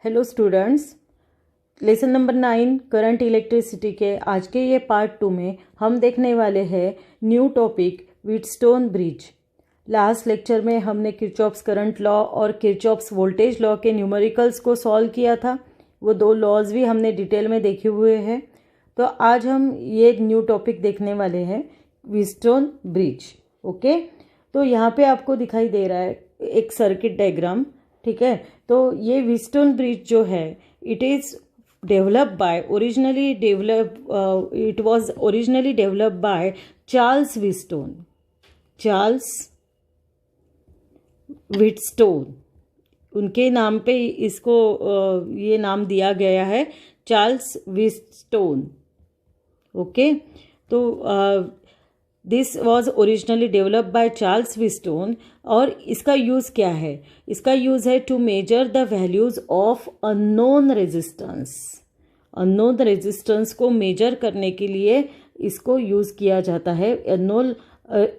Hello students, lesson number 9 current electricity के आज के ये पार्ट 2 में हम देखने वाले हैं new topic Wheatstone bridge. Last lecture में हमने किरचॉफ्स करंट लॉ और किरचॉफ्स वोल्टेज लॉ के न्यूमेरिकल्स को सॉल्व किया था। वो दो लॉज भी हमने डिटेल में देखे हुए हैं। तो आज हम ये न्यू टॉपिक देखने वाले हैं व्हीटस्टोन ब्रिज। ओके, तो यहाँ पे आपको दिखाई दे रहा है एक सर्किट डायग्राम। ठीक है, तो ये व्हीटस्टोन ब्रिज जो है it is develop by it was originally develop by Charles Wheatstone. उनके नाम पे इसको ये नाम दिया गया है, चार्ल्स व्हीटस्टोन। ओके, तो this was originally develop by Charles Wheatstone. और इसका यूज़ क्या है? इसका यूज़ है to measure the values of unknown resistance को मेजर करने के लिए इसको यूज़ किया जाता है। अननोन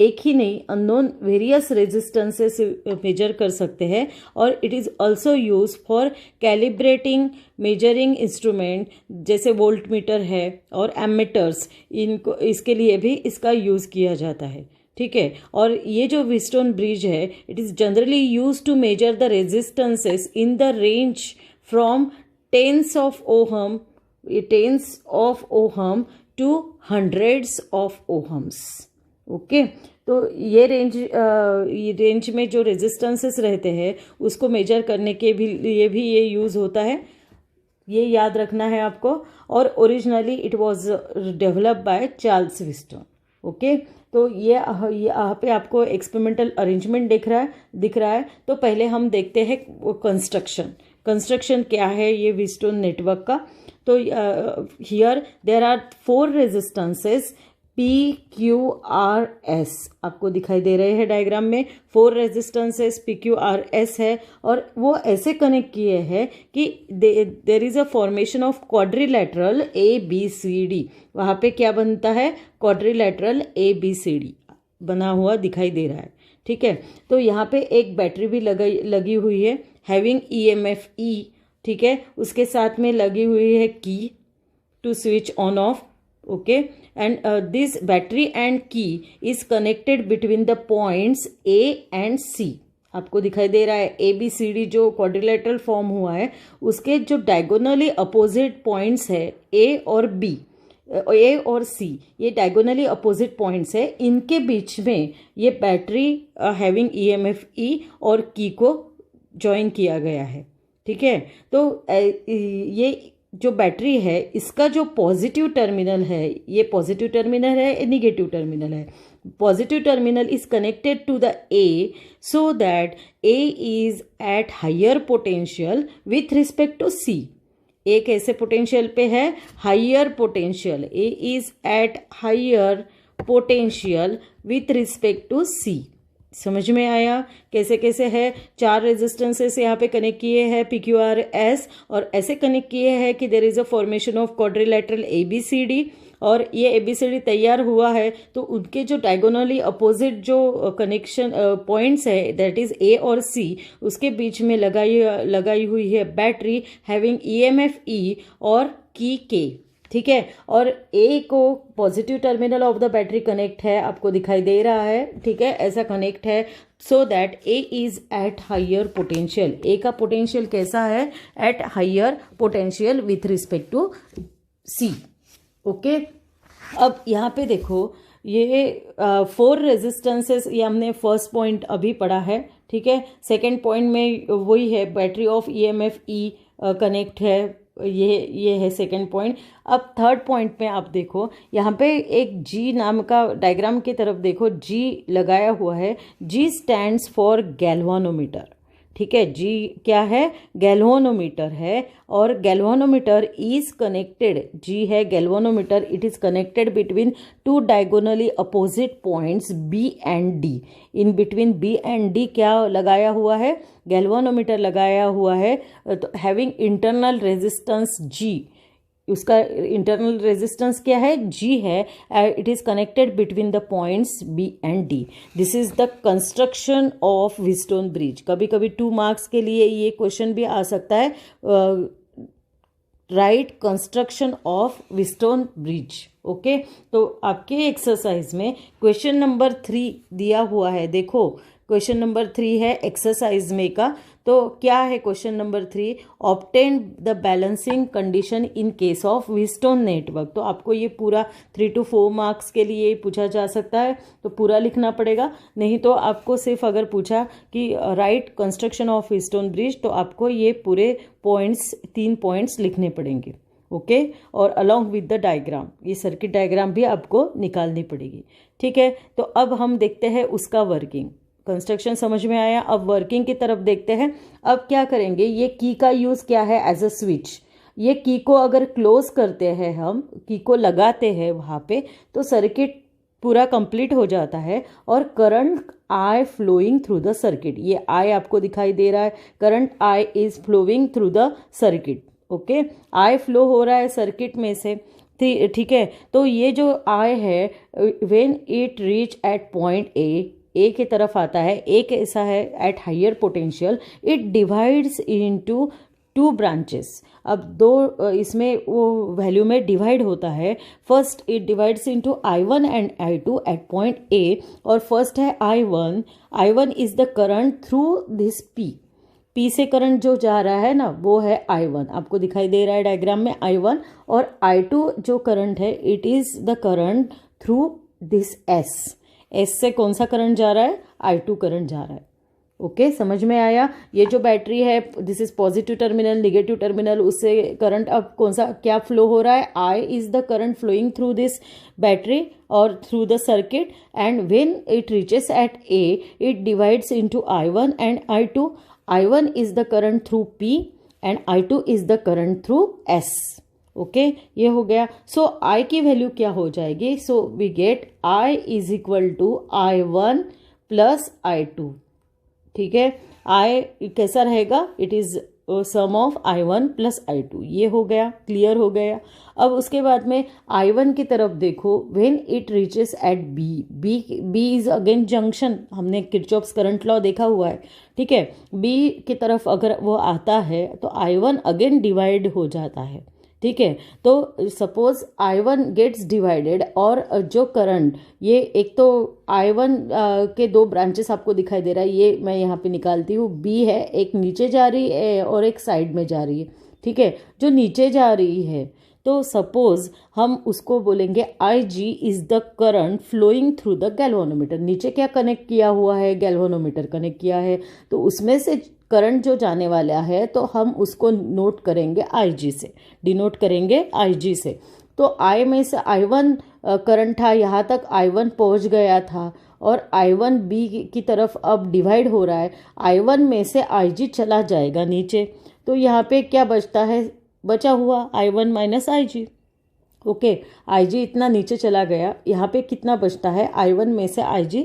एक ही नहीं, अननोन वेरियस रेजिस्टेंसेस मेजर कर सकते हैं। और it is also use for calibrating measuring instrument जैसे वोल्ट मीटर है और एमीटर्स, इनको इसके लिए भी इसका यूज़ किया जाता है। ठीक है, और ये जो व्हीटस्टोन ब्रिज है it is generally use to measure the resistances in the range from tens of ohm to hundreds of ohms. Okay, तो ये रेंज में जो रेजिस्टेंसेस रहते हैं उसको मेजर करने के लिए भी ये यूज़ होता है, ये याद रखना है आपको। और originally it was develop by Charles Wheatstone. Okay, तो ये यहाँ पे आपको एक्सपेरिमेंटल अरेंजमेंट दिख रहा है। तो पहले हम देखते हैं कंस्ट्रक्शन क्या है ये व्हीटस्टोन नेटवर्क का। तो here there are 4 resistances PQRS आपको दिखाई दे रहे हैं डायग्राम में। 4 रेजिस्टेंसेस PQRS है और वो ऐसे कनेक्ट किए हैं कि there is a formation of quadrilateral ABCD। वहाँ पे क्या बनता है? क्वाड्रिलेटरल ABCD बना हुआ दिखाई दे रहा है। ठीक है, तो यहाँ पे एक बैटरी भी लगी हुई है हैविंग EMF E। ठीक है, उसके साथ में लगी हुई है की to switch on off. okay, and this battery and key is connected between the points A and C। आपको दिखाई दे रहा है ABCD जो क्वाड्रिलेटरल फॉर्म हुआ है उसके जो डायगोनली अपोजिट पॉइंट्स है A और C, ये डायगोनली अपोजिट पॉइंट्स है। इनके बीच में ये बैटरी हैविंग EMF E और की को ज्वाइन किया गया है। ठीक है, तो ये जो बैटरी है इसका जो पॉजिटिव टर्मिनल है, ये पॉजिटिव टर्मिनल है, निगेटिव टर्मिनल है। Positive terminal is connected to the A so that A is at higher potential with respect to C। A कैसे पोटेंशियल पे है? Higher potential. A is at higher potential with respect to C। समझ में आया कैसे कैसे है? 4 resistances यहाँ पे कनेक्ट किए हैं PQRS और ऐसे कनेक्ट किए हैं कि there is a formation of quadrilateral ABCD। और ये ABCD तैयार हुआ है तो उनके जो डायगोनली अपोजिट जो कनेक्शन पॉइंट्स है दैट इज़ A और C, उसके बीच में लगाई हुई है बैटरी हैविंग EMF E और की K। ठीक है, और A को positive terminal of the battery connect है, आपको दिखाई दे रहा है। ठीक है, ऐसा कनेक्ट है so that A is at higher potential. A का पोटेंशियल कैसा है? At higher potential with respect to C। Okay, अब यहाँ पे देखो ये 4 रेजिस्टेंसेस, ये हमने फर्स्ट पॉइंट अभी पढ़ा है। ठीक है, सेकेंड पॉइंट में वही है, battery of EMF E connect है, ये है सेकंड पॉइंट। अब थर्ड पॉइंट में आप देखो यहाँ पे एक G नाम का डायग्राम की तरफ देखो, G लगाया हुआ है। G stands for galvanometer. ठीक है, G क्या है? गैल्वानोमीटर है। और गैल्वानोमीटर इज कनेक्टेड, G है galvanometer, it is connected between 2 diagonally opposite points B and D। In between B and D क्या लगाया हुआ है? गैल्वानोमीटर लगाया हुआ है। तो हैविंग इंटरनल रेजिस्टेंस G उसका इंटरनल रेजिस्टेंस क्या है, जी है. It is connected between the points B and D. This is the construction of Wheatstone bridge. कभी कभी 2 मार्क्स के लिए ये क्वेश्चन भी आ सकता है, right construction of Wheatstone bridge. Okay, तो आपके एक्सरसाइज में क्वेश्चन नंबर 3 दिया हुआ है. देखो क्वेश्चन नंबर 3 है एक्सरसाइज में का. तो क्या है question number 3, obtain the balancing condition in case of Wheatstone network. तो आपको ये पूरा 3 to 4 मार्क्स के लिए पूछा जा सकता है, तो पूरा लिखना पड़ेगा. नहीं तो आपको सिर्फ अगर पूछा कि right construction of Wheatstone bridge, तो आपको ये पूरे पॉइंट्स 3 पॉइंट्स लिखने पड़ेंगे. ओके, और अलॉन्ग विद द डायग्राम, ये सर्किट डायग्राम भी आपको निकालनी पड़ेगी. ठीक है, तो अब हम देखते हैं उसका वर्किंग. कंस्ट्रक्शन समझ में आया, अब वर्किंग की तरफ देखते हैं. अब क्या करेंगे, ये की का यूज़ क्या है, एज अ स्विच. ये की को अगर क्लोज करते हैं, हम की को लगाते हैं वहाँ पे, तो सर्किट पूरा कंप्लीट हो जाता है और current I flowing through the circuit. ये आई आपको दिखाई दे रहा है, current I is flowing through the circuit. Okay, I flow हो रहा है सर्किट में से. ठीक है, तो ये जो आई है, when it reach at point A की तरफ आता है. ए कैसा है, at higher potential, it divides into 2 branches. अब 2 इसमें वो वैल्यू में डिवाइड होता है. First it divides into I1 and I2 at point A. और फर्स्ट है I1 is the current through this P से करंट जो जा रहा है ना, वो है I1. आपको दिखाई दे रहा है डायग्राम में I1. और I2 जो करंट है, it is the current through this S से कौन सा करंट जा रहा है, I2 करंट जा रहा है. ओके, समझ में आया. ये जो बैटरी है, this is positive terminal, negative terminal, उससे करंट अब कौन सा क्या फ्लो हो रहा है, I is the current flowing through this battery और through the circuit. And when it reaches at A, it divides into I1 and I2. I1 is the current through P and I2 is the current through S. Okay, ये हो गया. सो I की value क्या हो जाएगी, so we get I is equal to I1 plus I2. ठीक है, I कैसा रहेगा, it is sum of I1 plus I2. ये हो गया, क्लियर हो गया. अब उसके बाद में I1 की तरफ देखो, when it reaches at B is again junction. हमने किरचॉफ्स करंट लॉ देखा हुआ है. ठीक है, B की तरफ अगर वो आता है तो I1 अगेन डिवाइड हो जाता है. ठीक है, तो सपोज I1 गेट्स डिवाइडेड, और जो करंट, ये एक तो I1 के 2 ब्रांचेस आपको दिखाई दे रहा है, ये मैं यहाँ पे निकालती हूँ. B है, एक नीचे जा रही है और एक साइड में जा रही है. ठीक है, जो नीचे जा रही है, तो सपोज हम उसको बोलेंगे IG is the current flowing through the galvanometer. नीचे क्या कनेक्ट किया हुआ है, गैल्वेनोमीटर कनेक्ट किया है, तो उसमें से करंट जो जाने वाला है, तो हम उसको नोट करेंगे IG से, डिनोट करेंगे IG से. तो I में से I1 करंट था, यहाँ तक I1 पहुँच गया था, और I1 B की तरफ अब डिवाइड हो रहा है. I1 में से IG चला जाएगा नीचे, तो यहाँ पे क्या बचता है, बचा हुआ I1 minus IG. Okay, IG इतना नीचे चला गया, यहाँ पे कितना बचता है, I1 में से IG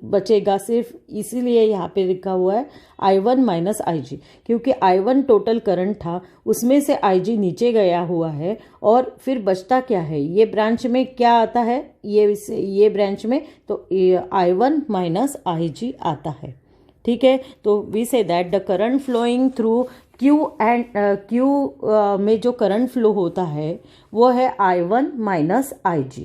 बचेगा सिर्फ, इसीलिए यहाँ पे लिखा हुआ है I1 माइनस IG, क्योंकि I1 टोटल करंट था, उसमें से IG नीचे गया हुआ है. और फिर बचता क्या है, ये ब्रांच में क्या आता है, ये ब्रांच में तो I1 माइनस IG आता है. ठीक है, तो we say that the current flowing through Q and Q में जो करंट फ्लो होता है वो है I1 minus IG.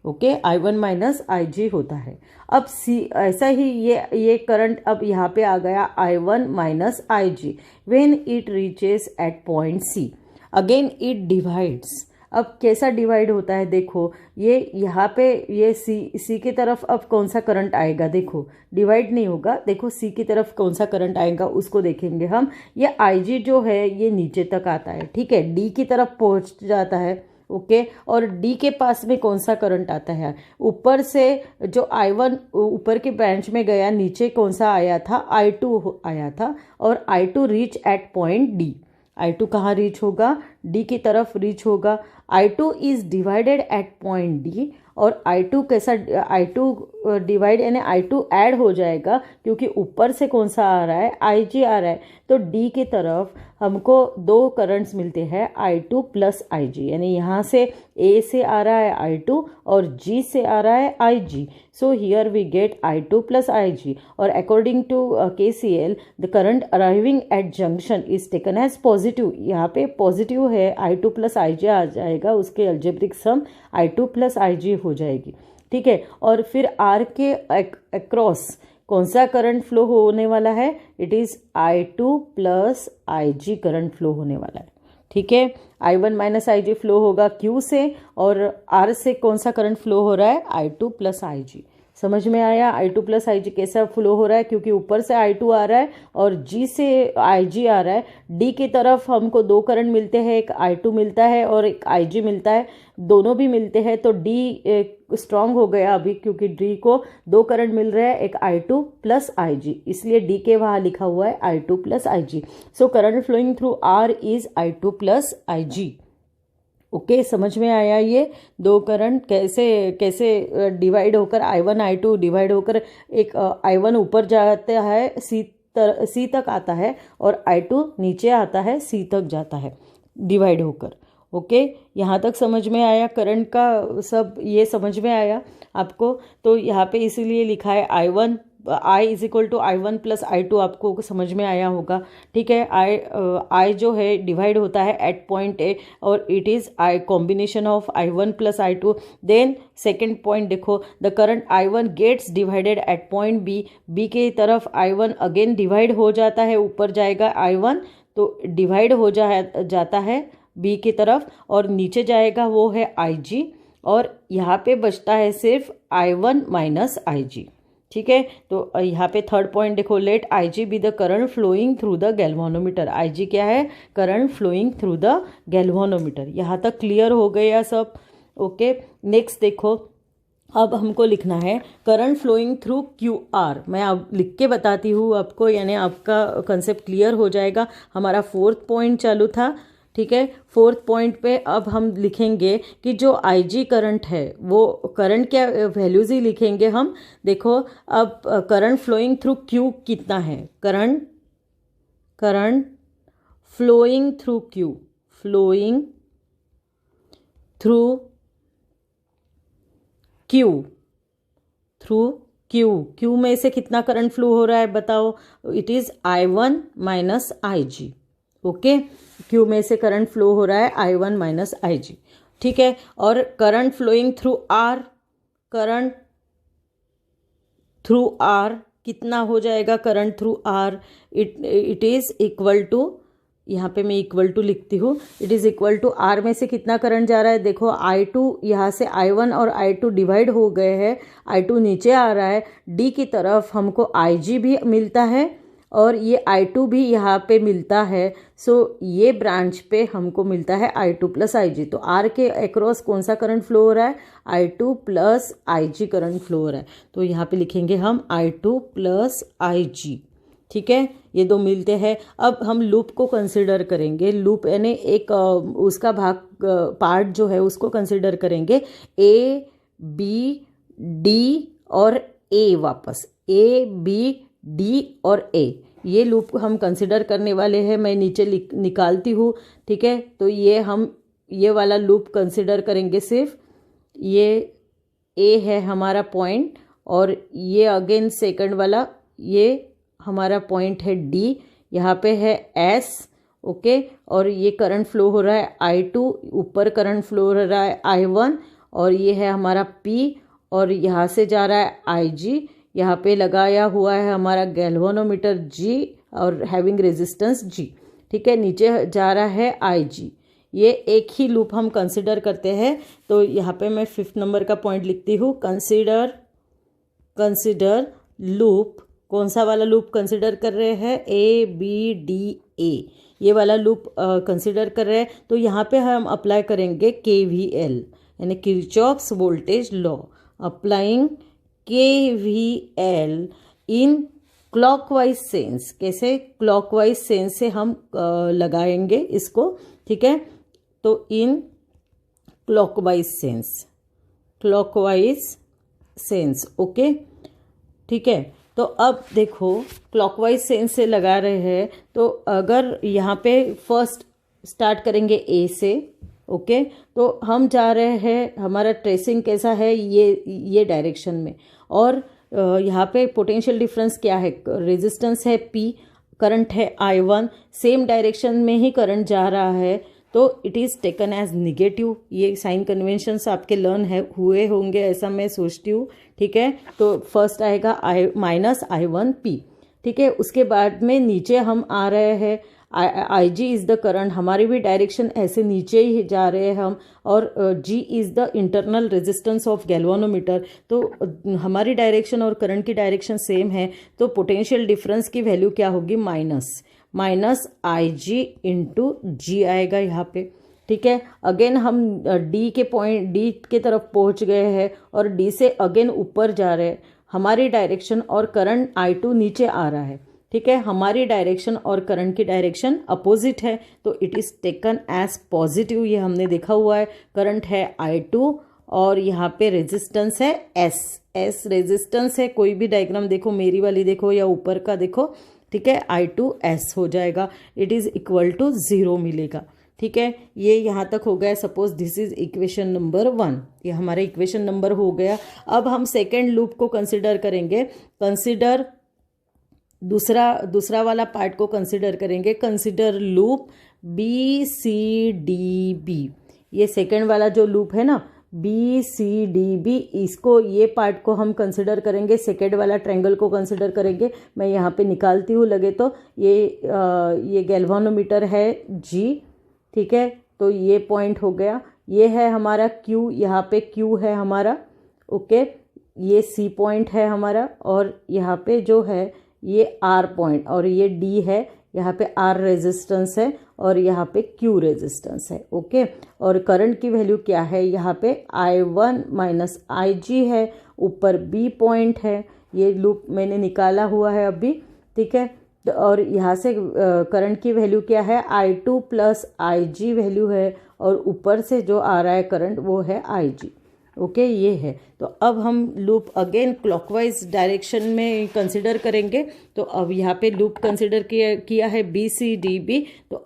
Okay, I1 minus IG होता है. अब C ऐसा ही ये करंट अब यहाँ पे आ गया I1 minus IG. When it reaches at point C, again it divides. अब कैसा डिवाइड होता है, देखो ये यहाँ पे ये सी की तरफ अब कौन सा करंट आएगा, देखो डिवाइड नहीं होगा. देखो C की तरफ कौन सा करंट आएगा उसको देखेंगे हम. ये IG जो है ये नीचे तक आता है. ठीक है, D की तरफ पहुँच जाता है. ओके, और D के पास में कौन सा करंट आता है, ऊपर से जो I1 ऊपर के ब्रांच में गया, नीचे कौन सा आया था, I2 आया था. और I2 reach at point D. I2 कहाँ रीच होगा, D की तरफ रीच होगा. I2 is divided at point D. और I2 कैसा, I2 डिवाइड यानी I2 ऐड हो जाएगा, क्योंकि ऊपर से कौन सा आ रहा है, IG आ रहा है. तो D की तरफ हमको दो करंट्स मिलते हैं I2 प्लस IG, यानी यहाँ से A से आ रहा है I2 और G से आ रहा है IG. So here we get I2 plus IG, और according to KCL the current arriving at junction is taken as positive. यहाँ पे पॉजिटिव है, I2 प्लस IG आ जाएगा, उसके अलजेब्रिक सम I2 प्लस IG हो जाएगी. ठीक है, और फिर R के अक्रॉस कौन सा करंट फ्लो होने वाला है? It is I2 plus IG current flow होने वाला है. ठीक है, I1 माइनस IG फ्लो होगा Q से, और R से कौन सा करंट फ्लो हो रहा है? I2 plus IG. समझ में आया I2 प्लस IG कैसा फ्लो हो रहा है? क्योंकि ऊपर से I2 आ रहा है और G से IG आ रहा है. D की तरफ हमको दो करंट मिलते हैं, एक I2 मिलता है और एक IG मिलता है, दोनों भी मिलते हैं तो D स्ट्रांग हो गया अभी, क्योंकि D को दो करंट मिल रहे हैं, एक I2 प्लस IG, इसलिए D के वहाँ लिखा हुआ है I2 plus IG. So current flowing through R is I2 plus IG. Okay, समझ में आया ये दो करंट कैसे कैसे डिवाइड होकर I1 I2 डिवाइड होकर एक I1 ऊपर जाता है C तक आता है और I2 नीचे आता है C तक जाता है डिवाइड होकर. ओके, यहाँ तक समझ में आया? करंट का सब ये समझ में आया आपको? तो यहाँ पे इसीलिए लिखा है I is equal to I1 plus I2, आपको समझ में आया होगा. ठीक है, I जो है डिवाइड होता है एट पॉइंट A और it is combination of I1 plus I2. Then second point देखो, the current I1 gets divided at point B की तरफ I1 अगेन डिवाइड हो जाता है, ऊपर जाएगा I1 तो डिवाइड हो जाता है B की तरफ, और नीचे जाएगा वो है IG, और यहाँ पे बचता है सिर्फ I1 माइनस IG. ठीक है, तो यहाँ पे थर्ड पॉइंट देखो, let IG be the current flowing through the galvanometer. IG क्या है? Current flowing through the galvanometer. यहाँ तक क्लियर हो गया सब? ओके, नेक्स्ट देखो, अब हमको लिखना है करंट फ्लोइंग थ्रू QR. मैं अब लिख के बताती हूँ आपको, यानी आपका कंसेप्ट क्लियर हो जाएगा. हमारा फोर्थ पॉइंट चालू था. ठीक है, फोर्थ पॉइंट पे अब हम लिखेंगे कि जो IG करंट है वो करंट क्या वैल्यूज ही लिखेंगे हम. देखो अब करंट फ्लोइंग थ्रू Q कितना है? Current flowing through Q, flowing through Q में से कितना करंट फ्लो हो रहा है बताओ? It is I1 minus IG. Okay, Q में से करंट फ्लो हो रहा है I1 माइनस IG. ठीक है, और current flowing through R, current through R कितना हो जाएगा? Current through R it is equal to, यहाँ पे मैं इक्वल टू लिखती हूँ, it is equal to R में से कितना करंट जा रहा है? देखो I2 यहाँ से I1 और I2 डिवाइड हो गए हैं, I2 नीचे आ रहा है, D की तरफ हमको IG भी मिलता है और ये I2 भी यहाँ पे मिलता है. सो ये ब्रांच पे हमको मिलता है I2 प्लस IG. तो R के अक्रॉस कौन सा करंट फ्लो हो रहा है? I2 plus IG current flow हो रहा है. तो यहाँ पे लिखेंगे हम I2 प्लस IG. ठीक है, ये दो मिलते हैं. अब हम लूप को कंसिडर करेंगे. लूप यानी एक उसका पार्ट जो है उसको कंसिडर करेंगे. A B D और A, वापस A B D और A, ये लूप हम कंसिडर करने वाले हैं. मैं नीचे निकालती हूँ. ठीक है, तो ये हम ये वाला लूप कंसिडर करेंगे. सिर्फ ये A है हमारा पॉइंट, और ये अगेन सेकंड वाला ये हमारा पॉइंट है D, यहाँ पे है S. ओके, और ये करंट फ्लो हो रहा है I2, ऊपर करंट फ्लो हो रहा है I1, और ये है हमारा P, और यहाँ से जा रहा है IG. यहाँ पे लगाया हुआ है हमारा गैल्वानोमीटर G और हैविंग रेजिस्टेंस G. ठीक है, नीचे जा रहा है IG. ये एक ही लूप हम कंसिडर करते हैं. तो यहाँ पे मैं 5th नंबर का पॉइंट लिखती हूँ, कंसिडर लूप. कौन सा वाला लूप कंसिडर कर रहे हैं? ABDA, ये वाला लूप कंसिडर कर रहे हैं. तो यहाँ पे हम अप्लाई करेंगे KVL, यानी Kirchhoff's voltage law. Applying KVL in clockwise sense. कैसे? क्लॉकवाइज सेंस से हम लगाएंगे इसको. ठीक है, तो इन क्लॉकवाइज सेंस. ओके, ठीक है. तो अब देखो क्लॉकवाइज सेंस से लगा रहे हैं, तो अगर यहाँ पे फर्स्ट स्टार्ट करेंगे ए से, ओके, तो हम जा रहे हैं, हमारा ट्रेसिंग कैसा है ये डायरेक्शन में, और यहाँ पे पोटेंशियल डिफरेंस क्या है, रेजिस्टेंस है P, करंट है I1, सेम डायरेक्शन में ही करंट जा रहा है, तो it is taken as negative. ये साइन कन्वेंशंस आपके लर्न है हुए होंगे ऐसा मैं सोचती हूँ, ठीक है। तो फर्स्ट आएगा -I1P, ठीक है। उसके बाद में नीचे हम आ रहे हैं, IG इज़ द करंट, हमारी भी डायरेक्शन ऐसे नीचे ही जा रहे हैं हम, और G is the internal resistance of galvanometer, तो हमारी डायरेक्शन और करंट की डायरेक्शन सेम है, तो पोटेंशियल डिफरेंस की वैल्यू क्या होगी, माइनस IG इंटू G आएगा यहाँ पे, ठीक है। अगेन हम D के तरफ पहुँच गए हैं, और D से अगेन ऊपर जा रहे हैं, हमारी डायरेक्शन और करंट I2 नीचे आ रहा है, ठीक है। हमारी डायरेक्शन और करंट की डायरेक्शन अपोजिट है, तो it is taken as positive, ये हमने देखा हुआ है। करंट है I2 और यहाँ पे रेजिस्टेंस है S रेजिस्टेंस है, कोई भी डायग्राम देखो, मेरी वाली देखो या ऊपर का देखो, ठीक है, I2S हो जाएगा, इट इज़ इक्वल टू 0 मिलेगा, ठीक है। ये यहाँ तक हो गया। Suppose this is equation number 1, ये हमारा इक्वेशन नंबर हो गया। अब हम सेकेंड लूप को कंसिडर करेंगे, कंसिडर दूसरा वाला पार्ट को कंसिडर करेंगे। कंसिडर लूप BCDB, ये सेकेंड वाला जो लूप है ना BCDB, इसको ये पार्ट को हम कंसिडर करेंगे, सेकेंड वाला ट्रायंगल को कंसिडर करेंगे। मैं यहाँ पे निकालती हूँ लगे तो, ये गैल्वानोमीटर है G, ठीक है, तो ये पॉइंट हो गया, ये है हमारा Q, यहाँ पे Q है हमारा, ओके, ये C पॉइंट है हमारा, और यहाँ पे जो है ये R पॉइंट, और ये D है, यहाँ पे R रेजिस्टेंस है और यहाँ पे Q रेजिस्टेंस है, ओके। और करंट की वैल्यू क्या है, यहाँ पे I1 माइनस IG है, ऊपर B पॉइंट है, ये लूप मैंने निकाला हुआ है अभी, ठीक है। और यहाँ से करंट की वैल्यू क्या है, I2 प्लस IG वैल्यू है, और ऊपर से जो आ रहा है करंट वो है IG, ओके, ये है। तो अब हम लूप अगेन क्लॉकवाइज डायरेक्शन में कंसिडर करेंगे। तो अब यहाँ पे लूप कंसिडर किया है BCDB, तो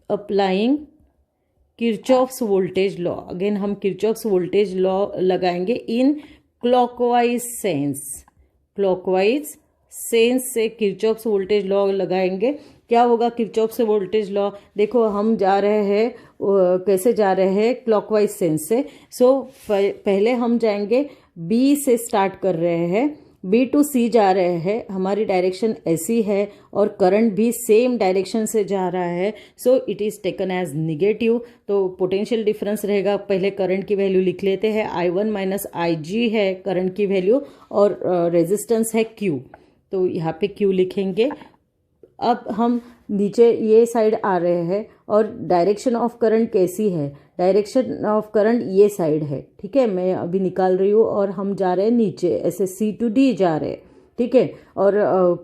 applying Kirchhoff's voltage law, again हम किरचॉफ्स वोल्टेज लॉ लगाएंगे इन क्लॉकवाइज सेंस से किरचॉफ्स वोल्टेज लॉ लगाएंगे। क्या होगा किरचॉफ से वोल्टेज लॉ, देखो हम जा रहे हैं, कैसे जा रहे हैं, क्लॉकवाइज सेंस से। सो पहले हम जाएंगे B से स्टार्ट कर रहे हैं, B टू C जा रहे हैं, हमारी डायरेक्शन ऐसी है और करंट भी सेम डायरेक्शन से जा रहा है, so it is taken as negative. तो पोटेंशियल डिफरेंस रहेगा, पहले करंट की वैल्यू लिख लेते हैं, I1 माइनस IG है करंट की वैल्यू, और रेजिस्टेंस है Q, तो यहाँ पे Q लिखेंगे। अब हम नीचे ये साइड आ रहे हैं, और डायरेक्शन ऑफ करंट कैसी है, डायरेक्शन ऑफ करंट ये साइड है, ठीक है, मैं अभी निकाल रही हूँ, और हम जा रहे हैं नीचे ऐसे C टू D जा रहे हैं, ठीक है। और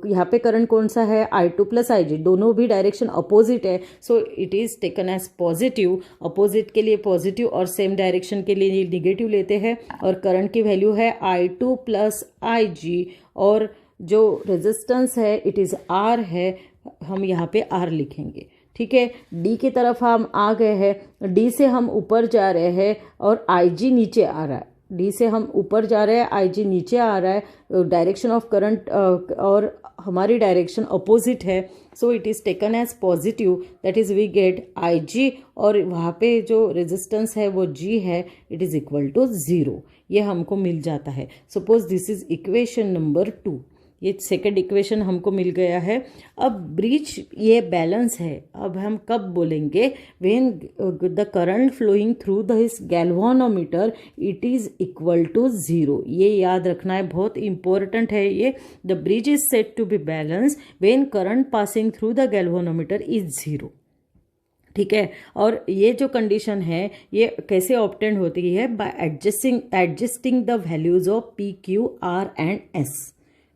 यहाँ पे करंट कौन सा है, I2 प्लस IG, दोनों भी डायरेक्शन अपोजिट है, so it is taken as positive. Opposite के लिए पॉजिटिव और सेम डायरेक्शन के लिए निगेटिव लेते हैं, और करंट की वैल्यू है I2 प्लस IG, और जो रेजिस्टेंस है इट इज़ R है, हम यहाँ पे R लिखेंगे, ठीक है। D की तरफ हम आ गए हैं, D से हम ऊपर जा रहे हैं और IG नीचे आ रहा है, D से हम ऊपर जा रहे हैं, IG नीचे आ रहा है, डायरेक्शन ऑफ करंट और हमारी डायरेक्शन अपोजिट है, so it is taken as positive, that is we get IG, और वहाँ पे जो रेजिस्टेंस है वो G है, इट इज़ इक्वल टू 0, ये हमको मिल जाता है। Suppose this is equation number 2, ये सेकंड इक्वेशन हमको मिल गया है। अब ब्रिज ये बैलेंस है, अब हम कब बोलेंगे, when the current flowing through this galvanometer it is equal to 0, ये याद रखना है, बहुत इंपॉर्टेंट है ये। The bridge is said to be balance when current passing through the galvanometer is 0, ठीक है। और ये जो कंडीशन है ये कैसे ऑब्टेन होती है, by adjusting the values of P, Q, R and S,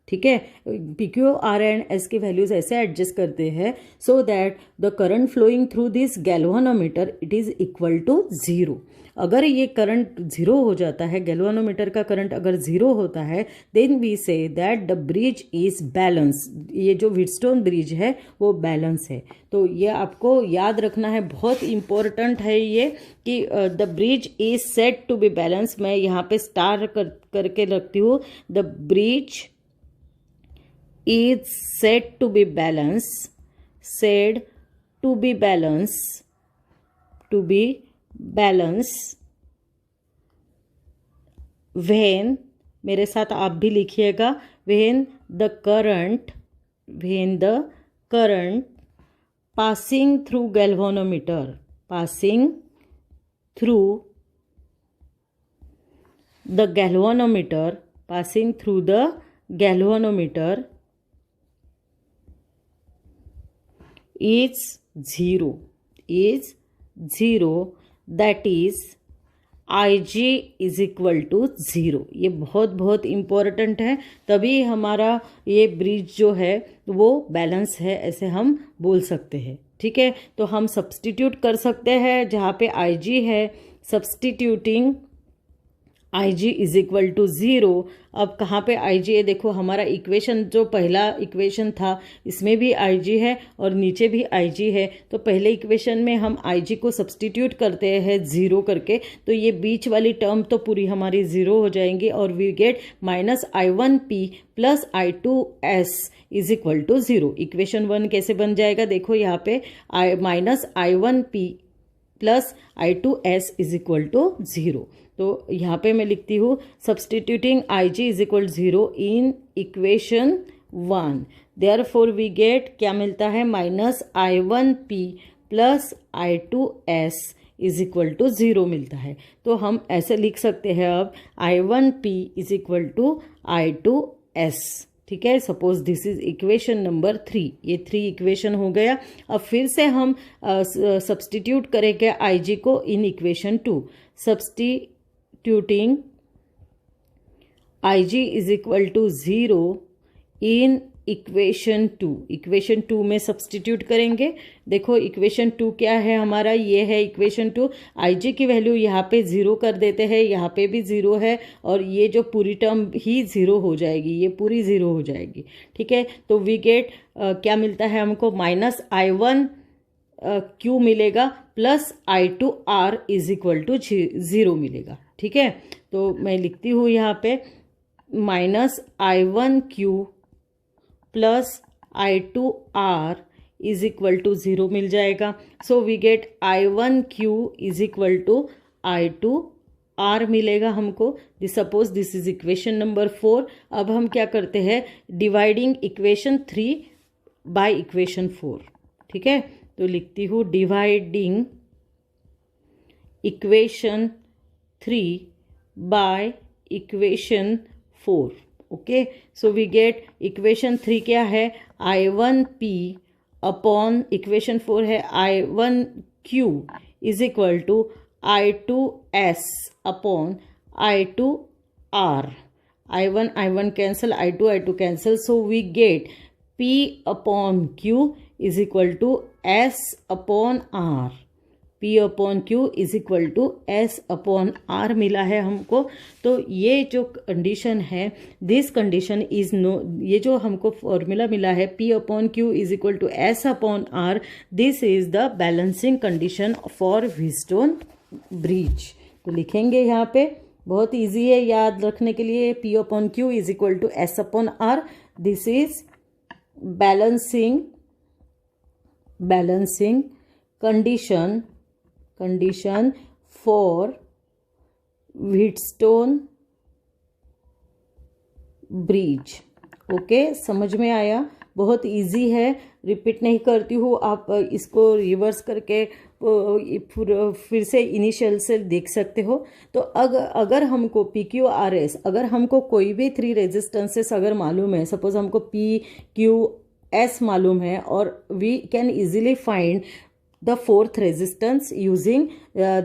ठीक है, P Q R and S की वैल्यूज ऐसे एडजस्ट करते हैं so that the current flowing through this galvanometer it is equal to 0। अगर ये करंट 0 हो जाता है, गैल्वानोमीटर का करंट अगर 0 होता है, then we say that the bridge is balance. ये जो व्हीटस्टोन ब्रिज है वो बैलेंस है। तो ये आपको याद रखना है, बहुत इंपॉर्टेंट है ये कि the bridge is said to be balance. मैं यहाँ पे स्टार करके रखती हूँ, the bridge is said to be balance, said to be balance, to be balance when, मेरे साथ आप भी लिखिएगा, when the current passing through galvanometer, passing through the galvanometer is zero, that is IG is equal to 0। ये बहुत बहुत important है, तभी हमारा ये ब्रिज जो है वो बैलेंस है, ऐसे हम बोल सकते हैं। ठीक है, तो हम सब्सटीट्यूट कर सकते हैं जहाँ पे IG है, substituting IG is equal to 0। अब कहाँ पे IG है, देखो हमारा इक्वेशन जो पहला इक्वेशन था इसमें भी IG है और नीचे भी IG है। तो पहले इक्वेशन में हम IG को सब्सटीट्यूट करते हैं 0 करके, तो ये बीच वाली टर्म तो पूरी हमारी 0 हो जाएंगी और we get -I1P plus I2S is equal to 0। Equation 1 कैसे बन जाएगा, देखो यहाँ पे -I1P plus I2S is equal to 0। तो यहाँ पे मैं लिखती हूँ substituting IG is equal 0 in equation 1, therefore we get क्या मिलता है, -I1P plus I2S is equal to 0 मिलता है। तो हम ऐसे लिख सकते हैं अब I1P is equal to I2S। ठीक है, suppose this is equation number 3, ये 3 इक्वेशन हो गया। अब फिर से हम सब्सटीट्यूट करेंगे IG को in equation 2, substituting IG is equal to 0 in equation 2। Equation 2 में सब्सटीट्यूट करेंगे। देखो इक्वेशन 2 क्या है हमारा, ये है इक्वेशन 2। IG की वैल्यू यहाँ पे 0 कर देते हैं, यहाँ पे भी 0 है और ये जो पूरी टर्म ही 0 हो जाएगी, ये पूरी 0 हो जाएगी। ठीक है, तो वी गेट क्या मिलता है हमको, -I1 Q मिलेगा plus I2R is equal to 0 मिलेगा। ठीक है, तो मैं लिखती हूँ यहाँ पे -I1Q plus I2R is equal to 0 मिल जाएगा। So we get I1Q is equal to I2R मिलेगा हमको। Suppose this is equation number 4। अब हम क्या करते हैं, डिवाइडिंग इक्वेशन 3 बाय इक्वेशन 4। ठीक है, तो लिखती हूँ dividing equation 3 by equation 4। Okay, so we get equation 3 क्या है, I1P अपॉन इक्वेशन 4 है I1Q is equal to I2S upon I2R। I1 cancel, I2 cancel, so we get P upon Q is equal to S upon R। P upon Q is equal to S upon R मिला है हमको। तो ये जो condition है, this condition is no, ये जो हमको फॉर्मूला मिला है P upon Q is equal to S upon R, this is the balancing condition for Wheatstone bridge. तो लिखेंगे यहाँ पे, बहुत इजी है याद रखने के लिए, P upon Q is equal to S upon R, this is balancing condition for Wheatstone bridge. Okay, समझ में आया, बहुत इजी है, रिपीट नहीं करती हूँ, आप इसको रिवर्स करके फिर से इनिशियल से देख सकते हो। तो अगर हमको PQRS, अगर हमको कोई भी 3 रेजिस्टेंसेस अगर मालूम है, सपोज हमको PQS मालूम है और we can easily find the fourth resistance using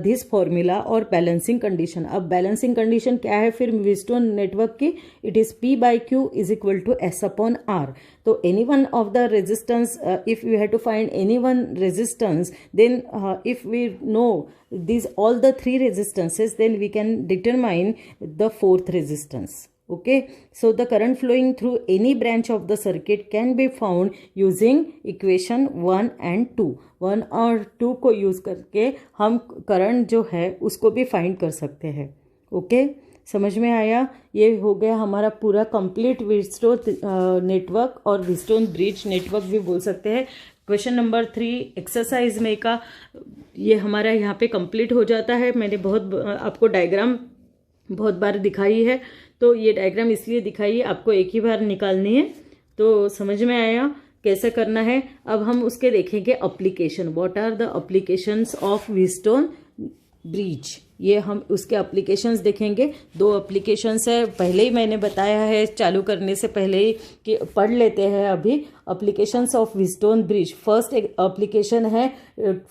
this formula और बैलेंसिंग कंडीशन। अब बैलेंसिंग कंडीशन क्या है फिर व्हीटस्टोन नेटवर्क की? It is P by Q is equal to S upon R। तो any one of the resistance, if you have to find any one resistance, then if we know these all the three resistances, then we can determine the fourth resistance. Okay, so the current flowing through any branch of the circuit can be found using equation 1 and 2। 1 और 2 को use करके हम current जो है उसको भी find कर सकते हैं। ओके, समझ में आया? ये हो गया हमारा पूरा कंप्लीट व्हीटस्टोन नेटवर्क और व्हीटस्टोन ब्रिज नेटवर्क भी बोल सकते हैं। क्वेश्चन नंबर 3 एक्सरसाइज में का ये हमारा यहाँ पे कंप्लीट हो जाता है। मैंने आपको डायग्राम बहुत बार दिखाई है, तो ये डायग्राम इसलिए दिखाई है, आपको एक ही बार निकालनी है। तो समझ में आया कैसे करना है? अब हम उसके देखेंगे application. What are the applications of Wheatstone bridge, ये हम उसके एप्लीकेशंस देखेंगे। 2 एप्लीकेशंस है, पहले ही मैंने बताया है चालू करने से पहले ही कि पढ़ लेते हैं अभी। Applications of Wheatstone bridge, first application है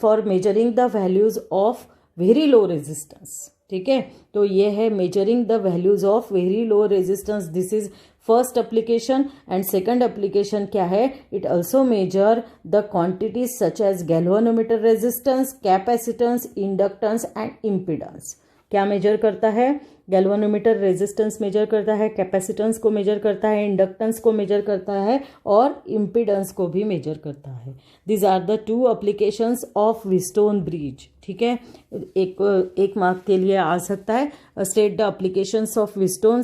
for measuring the values of very low resistance. ठीक है, तो ये है measuring the values of very low resistance, this is first application. And second application क्या है? It also measure the quantities such as galvanometer resistance, capacitance, inductance and impedance. क्या measure करता है? गैल्वेनोमीटर रेजिस्टेंस मेजर करता है, capacitance को major करता है, इंडक्टेंस को मेजर करता है और इम्पीडेंस को भी मेजर करता है। These are the 2 applications of Wheatstone bridge. ठीक है, एक मार्क के लिए आ सकता है state the applications of Wheatstone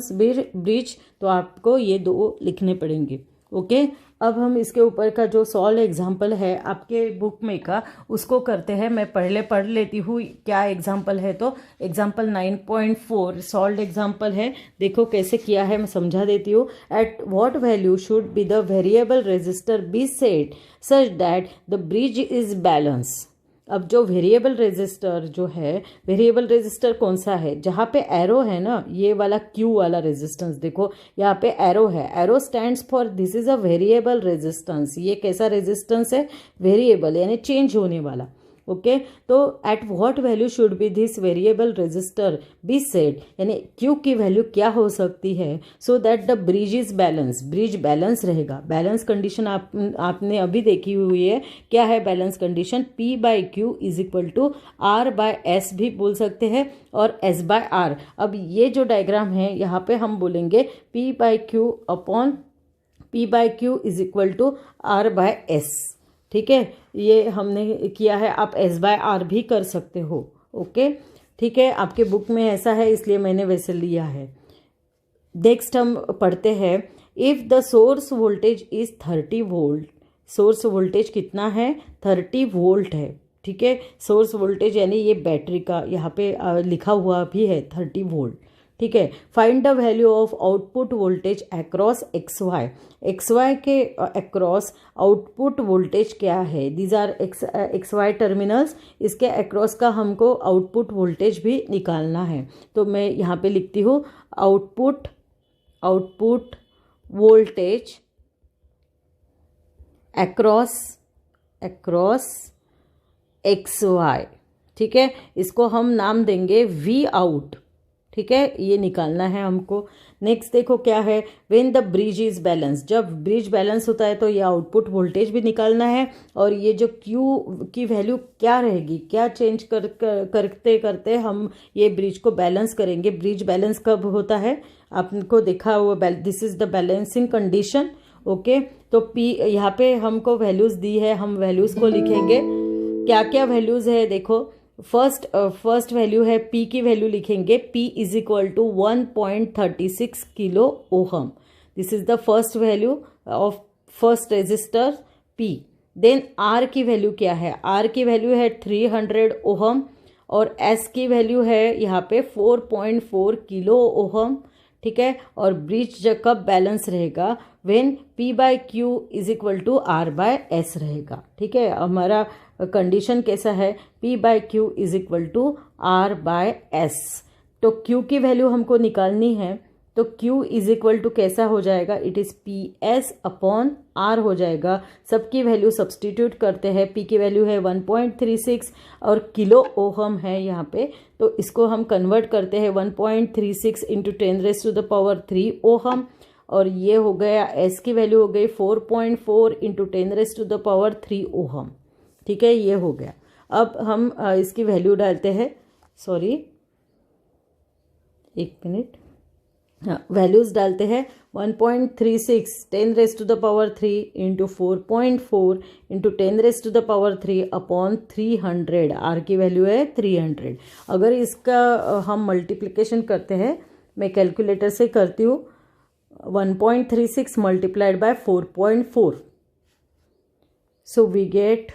bridge, तो आपको ये 2 लिखने पड़ेंगे। ओके, अब हम इसके ऊपर का जो सॉल्व एग्जाम्पल है आपके बुक में का, उसको करते हैं। मैं पहले पढ़ लेती हूँ क्या एग्जाम्पल है। तो एग्जाम्पल 9.4 सॉल्व एग्जाम्पल है, देखो कैसे किया है, मैं समझा देती हूँ। At what value should be the variable resistor be set such that the bridge is balance. अब जो वेरिएबल रेजिस्टर जो है, वेरिएबल रेजिस्टर कौन सा है? जहाँ पे एरो है ना, ये वाला क्यू वाला रेजिस्टेंस, देखो यहाँ पे एरो है, arrow stands for this is a variable resistance. ये कैसा रेजिस्टेंस है? वेरिएबल, यानी चेंज होने वाला। ओके, तो at what value should be this variable resistor be set, यानी क्यू की वैल्यू क्या हो सकती है so that the bridge is balance, bridge balance रहेगा। बैलेंस कंडीशन आपने अभी देखी हुई है। क्या है balance condition? P by Q is equal to R by S भी बोल सकते हैं और S बाय R। अब ये जो डायग्राम है यहाँ पे हम बोलेंगे P by Q upon P by Q is equal to R by S। ठीक है, ये हमने किया है, आप S बाय R भी कर सकते हो। ओके, ठीक है, आपके बुक में ऐसा है इसलिए मैंने वैसे लिया है। नेक्स्ट हम पढ़ते हैं, if the source voltage is 30 volt, source voltage कितना है? 30 वोल्ट है। ठीक है, सोर्स वोल्टेज यानी ये बैटरी का यहाँ पे लिखा हुआ भी है 30 वोल्ट। ठीक है, find the value of output voltage across X Y के अक्रॉस आउटपुट वोल्टेज क्या है? These are X Y terminals, इसके अक्रॉस का हमको आउटपुट वोल्टेज भी निकालना है। तो मैं यहाँ पे लिखती हूँ output voltage across X Y. ठीक है, इसको हम नाम देंगे वी आउट। ठीक है, ये निकालना है हमको। नेक्स्ट देखो क्या है, when the bridge is balance, जब ब्रिज बैलेंस होता है तो ये आउटपुट वोल्टेज भी निकालना है और ये जो Q की वैल्यू क्या रहेगी, क्या चेंज करते करते हम ये ब्रिज को बैलेंस करेंगे। ब्रिज बैलेंस कब होता है आपको देखा हुआ, this is the balancing condition. Okay, तो P यहाँ पे हमको वैल्यूज दी है, हम वैल्यूज को लिखेंगे। क्या क्या वैल्यूज है देखो, फर्स्ट वैल्यू है P की वैल्यू लिखेंगे, P is equal to 1.36 kilo ohm. This is the first value of first resistor P। Then R की वैल्यू क्या है? R की वैल्यू है 300 ओहम और S की वैल्यू है यहाँ पे 4.4 किलो ओहम। ठीक है, और ब्रिज कब बैलेंस रहेगा? When P by Q is equal to R by S रहेगा। ठीक है, हमारा कंडीशन कैसा है? P by Q is equal to R by S। तो Q की वैल्यू हमको निकालनी है, तो Q इज इक्वल टू कैसा हो जाएगा, it is PS upon R हो जाएगा। सबकी वैल्यू सब्सटीट्यूट करते हैं, P की वैल्यू है 1.36 और किलो ओहम है यहाँ पे, तो इसको हम कन्वर्ट करते हैं 1.36 इंटू 10⁻³ ओहम, और ये हो गया S की वैल्यू हो गई 4.4 इंटू 10⁻³ ओहम। ठीक है, ये हो गया। अब हम इसकी वैल्यू डालते हैं, सॉरी एक मिनट, हाँ वैल्यूज़ डालते हैं 1.36 10⁻³ इंटू 4.4 इंटू 10⁻³ अपॉन 300, आर की वैल्यू है 300। अगर इसका हम मल्टीप्लिकेशन करते हैं, मैं कैलकुलेटर से करती हूँ, 1.36 multiplied by 4.4, so we get,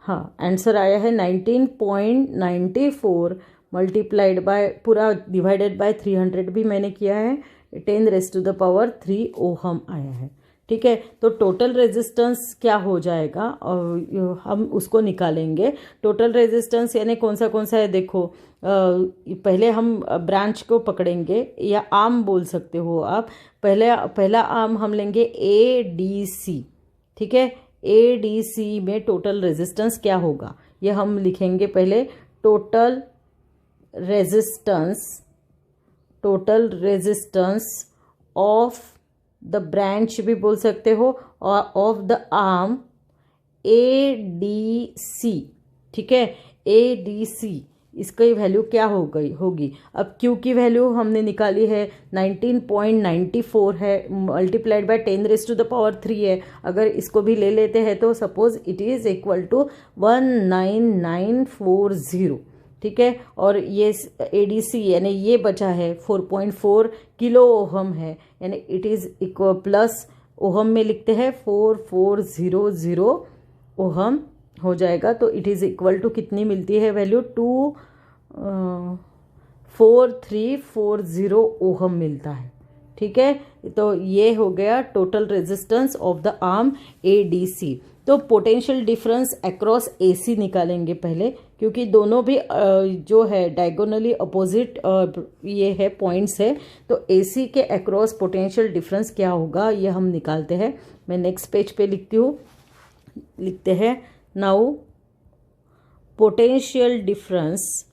हाँ आंसर आया है 19.94 मल्टीप्लाइड बाय, पूरा डिवाइडेड बाय 300 भी मैंने किया है, 10⁻³ ओहम आया है। ठीक है, तो टोटल रेजिस्टेंस क्या हो जाएगा और हम उसको निकालेंगे। टोटल रेजिस्टेंस यानी कौन सा है, देखो पहले हम ब्रांच को पकड़ेंगे या आर्म बोल सकते हो आप। पहला आर्म हम लेंगे ADC। ठीक है, ADC में टोटल रेजिस्टेंस क्या होगा ये हम लिखेंगे पहले। Total resistance of the branch भी बोल सकते हो, और ऑफ द आर्म ADC। ठीक है, ADC इसकी वैल्यू क्या होगी। अब Q की वैल्यू हमने निकाली है 19.94 है, मल्टीप्लाइड बाय 10⁻³ है। अगर इसको भी ले लेते हैं तो suppose it is equal to 19940। ठीक है, और ये ADC यानी ये बचा है 4.4 किलो ओहम है, यानी it is equal plus ohm में लिखते हैं 4400 ओहम हो जाएगा। तो इट इज़ इक्वल टू कितनी मिलती है वैल्यू, 4340 ओहम मिलता है। ठीक है, तो ये हो गया total resistance of the arm ADC। तो पोटेंशियल डिफरेंस अक्रॉस AC निकालेंगे पहले, क्योंकि दोनों भी जो है डायगोनली अपोजिट ये है पॉइंट्स है, तो AC के अक्रॉस पोटेंशियल डिफरेंस क्या होगा ये हम निकालते हैं। मैं नेक्स्ट पेज पे लिखती हूँ, लिखते हैं now potential difference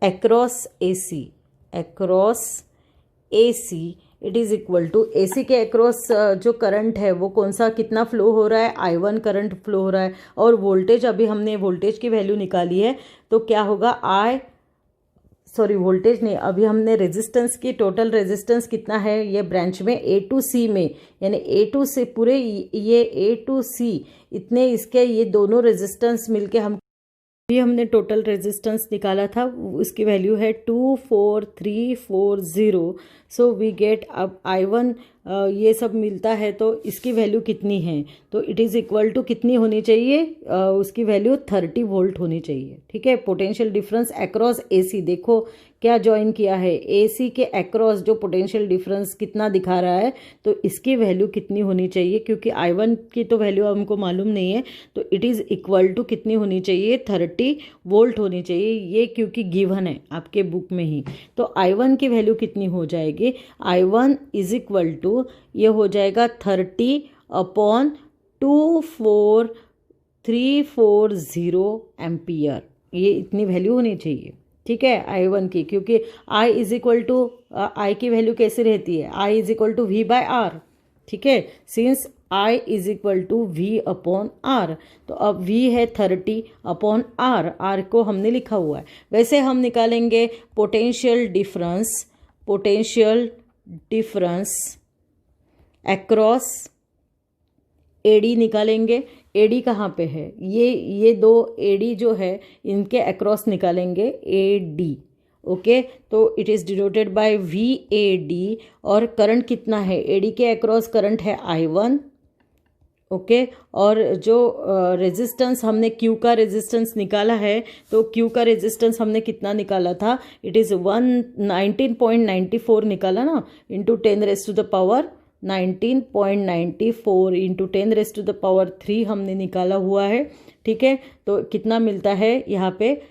across AC it is equal to, AC के अक्रॉस जो करंट है वो कौन सा कितना फ्लो हो रहा है, I1 करंट फ्लो हो रहा है, और वोल्टेज अभी हमने वोल्टेज की वैल्यू निकाली है, तो क्या होगा वोल्टेज नहीं, अभी हमने रेजिस्टेंस की टोटल रेजिस्टेंस कितना है ये ब्रांच में A to C में, यानी A to C पूरे ये A to C इतने इसके ये दोनों रेजिस्टेंस मिलके हमने टोटल रेजिस्टेंस निकाला था, उसकी वैल्यू है 24340। सो वी गेट, अब I1 ये सब मिलता है तो इसकी वैल्यू कितनी है, तो इट इज़ इक्वल टू कितनी होनी चाहिए, उसकी वैल्यू 30 वोल्ट होनी चाहिए। ठीक है, पोटेंशियल डिफरेंस अक्रॉस AC, देखो क्या ज्वाइन किया है, AC के अक्रॉस जो पोटेंशियल डिफरेंस कितना दिखा रहा है, तो इसकी वैल्यू कितनी होनी चाहिए, क्योंकि I1 की तो वैल्यू हमको मालूम नहीं है, तो इट इज़ इक्वल टू कितनी होनी चाहिए, 30 वोल्ट होनी चाहिए, ये क्योंकि गिवन है आपके बुक में ही। तो I1 की वैल्यू कितनी हो जाएगी, I1 इज इक्वल टू ये हो जाएगा 30/24340 एम्पियर, ये इतनी वैल्यू होनी चाहिए। ठीक है, I1 की, क्योंकि I is equal to, I की वैल्यू कैसे रहती है, I is equal to V/R। ठीक है, since I is equal to V/R, तो अब V है 30/R, R को हमने लिखा हुआ है। वैसे हम निकालेंगे पोटेंशियल डिफरेंस अक्रॉस AD निकालेंगे। AD कहाँ पे है, ये दो AD जो है इनके अक्रॉस निकालेंगे AD। ओके, तो it is denoted by VAD, और करंट कितना है, AD के अक्रॉस करंट है I1। ओके, और जो रेजिस्टेंस हमने Q का रेजिस्टेंस निकाला है, तो Q का रेजिस्टेंस हमने कितना निकाला था, इट इज़ 19.94 निकाला ना, इंटू 10⁻⁴ 19.94 इंटू 10⁻³ हमने निकाला हुआ है। ठीक है, तो कितना मिलता है यहाँ पे,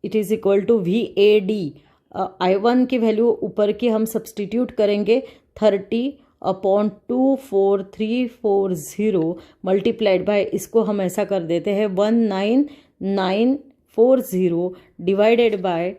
it is equal to VAD। I1 की वैल्यू ऊपर की हम सब्सटीट्यूट करेंगे, 30/24340 मल्टीप्लाइड बाय, इसको हम ऐसा कर देते हैं 19940 डिवाइडेड बाय,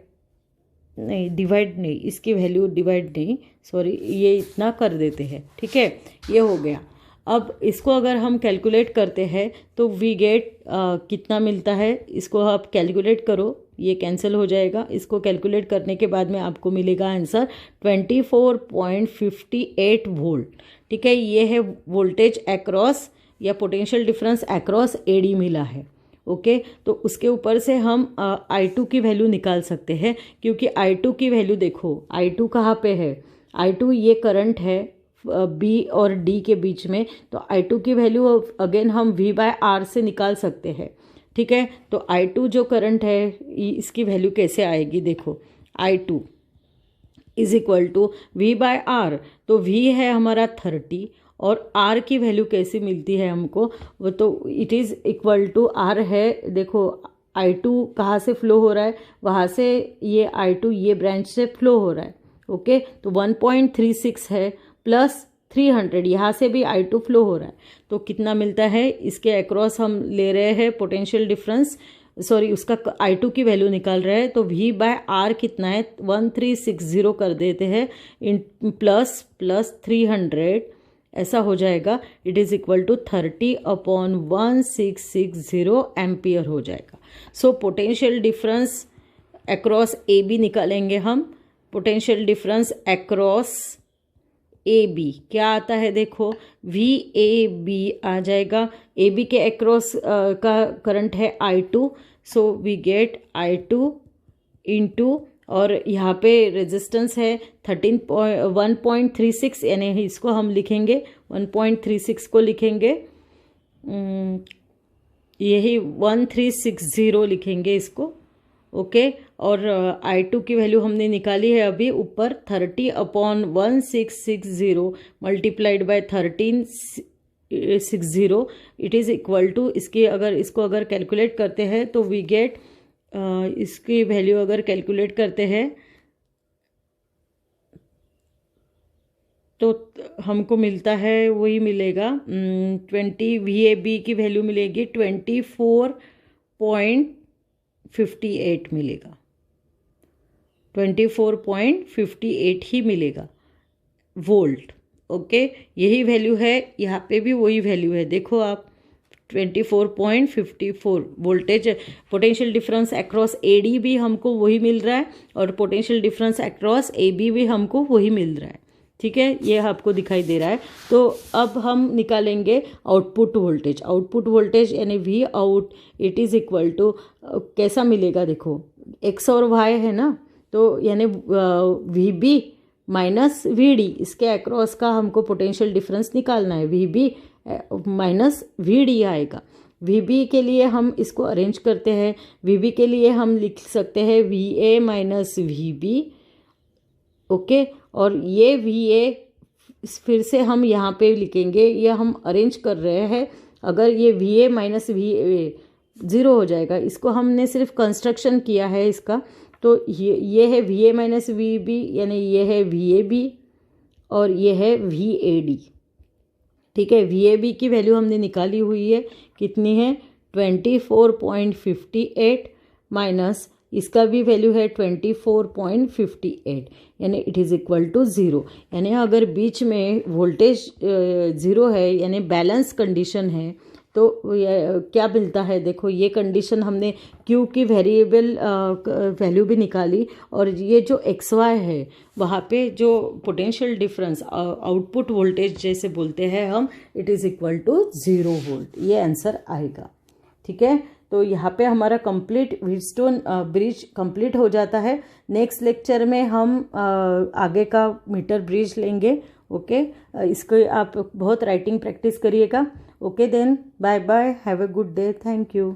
नहीं डिवाइड नहीं, इसकी वैल्यू डिवाइड नहीं, सॉरी, ये इतना कर देते हैं। ठीक है, ये हो गया। अब इसको अगर हम कैलकुलेट करते हैं तो वी गेट कितना मिलता है, इसको आप कैलकुलेट करो, ये कैंसिल हो जाएगा। इसको कैलकुलेट करने के बाद में आपको मिलेगा आंसर 24.58 वोल्ट। ठीक है, ये है वोल्टेज अक्रॉस या पोटेंशियल डिफरेंस अक्रॉस AD मिला है। ओके, तो उसके ऊपर से हम I2 की वैल्यू निकाल सकते हैं, क्योंकि I2 की वैल्यू देखो, I2 कहाँ पे है, I2 ये करंट है B और D के बीच में, तो I2 की वैल्यू अगेन हम V/R से निकाल सकते हैं। ठीक है, तो I2 जो करंट है इसकी वैल्यू कैसे आएगी, देखो I2 is equal to V/R, तो V है हमारा 30 और R की वैल्यू कैसी मिलती है हमको, वो तो it is equal to R है। देखो I2 कहाँ से फ्लो हो रहा है, वहाँ से ये I2 ये ब्रांच से फ्लो हो रहा है। ओके, तो 1.36 है प्लस 300, यहाँ से भी I2 फ्लो हो रहा है, तो कितना मिलता है, इसके अक्रॉस हम ले रहे हैं पोटेंशियल डिफरेंस, सॉरी उसका I2 की वैल्यू निकाल रहे हैं, तो V/R कितना है 1360 कर देते हैं इन प्लस 300, ऐसा हो जाएगा, it is equal to 30/1660 ampere हो जाएगा। So potential difference across AB निकालेंगे हम, पोटेंशियल डिफरेंस अक्रॉस AB क्या आता है, देखो VAB आ जाएगा। AB के अक्रॉस का करंट है I2, so we gate I2 into, और यहाँ पे रेजिस्टेंस है 1.36, यानी इसको हम लिखेंगे 1.36 को लिखेंगे, यही 1360 लिखेंगे इसको। ओके, और I2 की वैल्यू हमने निकाली है अभी ऊपर, 30/1660 multiplied by 1360, it is equal to, इसको अगर कैलकुलेट करते हैं तो वी गेट, इसकी वैल्यू अगर कैलकुलेट करते हैं तो हमको मिलता है, वही मिलेगा 20, VAB की वैल्यू मिलेगी 24.58 मिलेगा, 24.58 ही मिलेगा वोल्ट। ओके, यही वैल्यू है, यहाँ पे भी वही वैल्यू है, देखो आप 24.54 voltage. Potential difference across AD भी हमको वही मिल रहा है और पोटेंशियल डिफरेंस अक्रॉस AB भी हमको वही मिल रहा है। ठीक है, ये आपको दिखाई दे रहा है। तो अब हम निकालेंगे आउटपुट वोल्टेज। आउटपुट वोल्टेज यानी V out, it is equal to कैसा मिलेगा, देखो X और Y है ना, तो यानी VB माइनस VD, इसके अक्रॉस का हमको पोटेंशियल डिफरेंस निकालना है, VB माइनस VD आएगा। VB के लिए हम इसको अरेंज करते हैं, VB के लिए हम लिख सकते हैं VA माइनस VB। ओके, और ये VA फिर से हम यहाँ पे लिखेंगे, ये हम अरेंज कर रहे हैं, अगर ये VA माइनस VA 0 हो जाएगा, इसको हमने सिर्फ कंस्ट्रक्शन किया है इसका, तो ये है VA माइनस VB, यानी ये है VAB और ये है VAD। ठीक है, VAB की वैल्यू हमने निकाली हुई है, कितनी है 24.58 माइनस इसका भी वैल्यू है 24.58, यानी इट इज़ इक्वल टू 0। यानी अगर बीच में वोल्टेज 0 है यानी बैलेंस कंडीशन है, तो क्या मिलता है, देखो ये कंडीशन हमने Q की वेरिएबल वैल्यू भी निकाली, और ये जो XY है वहाँ पे जो पोटेंशियल डिफरेंस आउटपुट वोल्टेज जैसे बोलते हैं हम, it is equal to 0 volt, ये आंसर आएगा। ठीक है, तो यहाँ पे हमारा कंप्लीट व्हीटस्टोन ब्रिज कंप्लीट हो जाता है। नेक्स्ट लेक्चर में हम आगे का मीटर ब्रिज लेंगे। ओके, इसको आप बहुत राइटिंग प्रैक्टिस करिएगा। Okay then, bye bye, have a good day, thank you.